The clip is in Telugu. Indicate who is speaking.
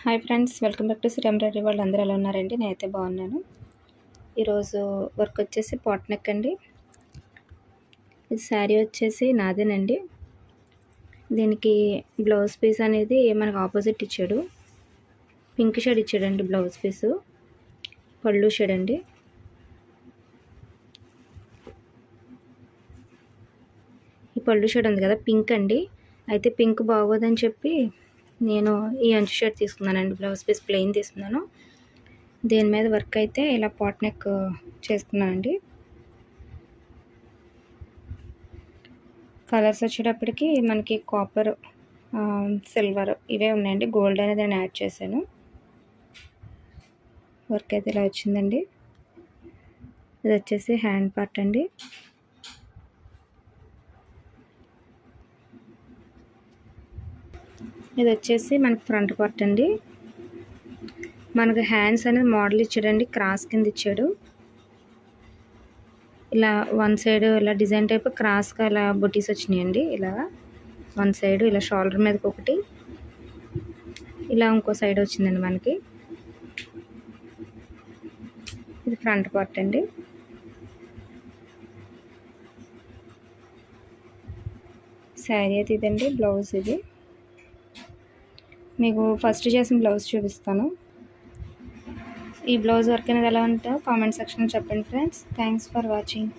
Speaker 1: Hi friends, welcome back to Sri Embroidery World. అందరూ ఎలా ఉన్నారండి? నేనైతే బాగున్నాను. ఈరోజు వర్క్ వచ్చేసి పాట్ నెక్ అండి. ఇది శారీ వచ్చేసి నాదేనండి. దీనికి బ్లౌజ్ పీస్ అనేది మనకు ఆపోజిట్ ఇచ్చాడు. పింక్ షేడ్ ఇచ్చాడండి బ్లౌజ్ పీసు. పళ్ళు షేడ్ అండి. ఈ పళ్ళు షేడ్ ఉంది కదా, పింక్ అండి. అయితే పింక్ బాగోదని చెప్పి నేను ఈ అంచు షేడ్ తీసుకున్నానండి. బ్లౌజ్ పీస్ ప్లెయిన్ తీసుకున్నాను. దీని మీద వర్క్ అయితే ఇలా పాట్ నెక్ చేసుకున్నానండి. కలర్స్ వచ్చేటప్పటికి మనకి కాపర్, సిల్వర్ ఇవే ఉన్నాయండి. గోల్డ్ అనేది నేను యాడ్ చేశాను. వర్క్ అయితే ఇలా వచ్చిందండి. ఇది వచ్చేసి హ్యాండ్ పార్ట్ అండి. ఇది వచ్చేసి మనకి ఫ్రంట్ పార్ట్ అండి. మనకు హ్యాండ్స్ అనేది మోడల్ ఇచ్చాడండి, క్రాస్ కింద ఇచ్చాడు. ఇలా వన్ సైడ్ ఇలా డిజైన్ టైప్ క్రాస్గా ఇలా బొటీస్ వచ్చినాయండి. ఇలా వన్ సైడ్ ఇలా షోల్డర్ మీదకి ఒకటి, ఇలా ఇంకో సైడ్ వచ్చిందండి మనకి. ఇది ఫ్రంట్ పార్ట్ అండి. శారీ అయితే ఇదండి. బ్లౌజ్ ఇది. మీకు ఫస్ట్ చేసిన బ్లౌజ్ చూపిస్తాను. ఈ బ్లౌజ్ వర్క్ అనేది ఎలా ఉంటుందో కామెంట్ సెక్షన్లో చెప్పండి ఫ్రెండ్స్. Thanks for watching.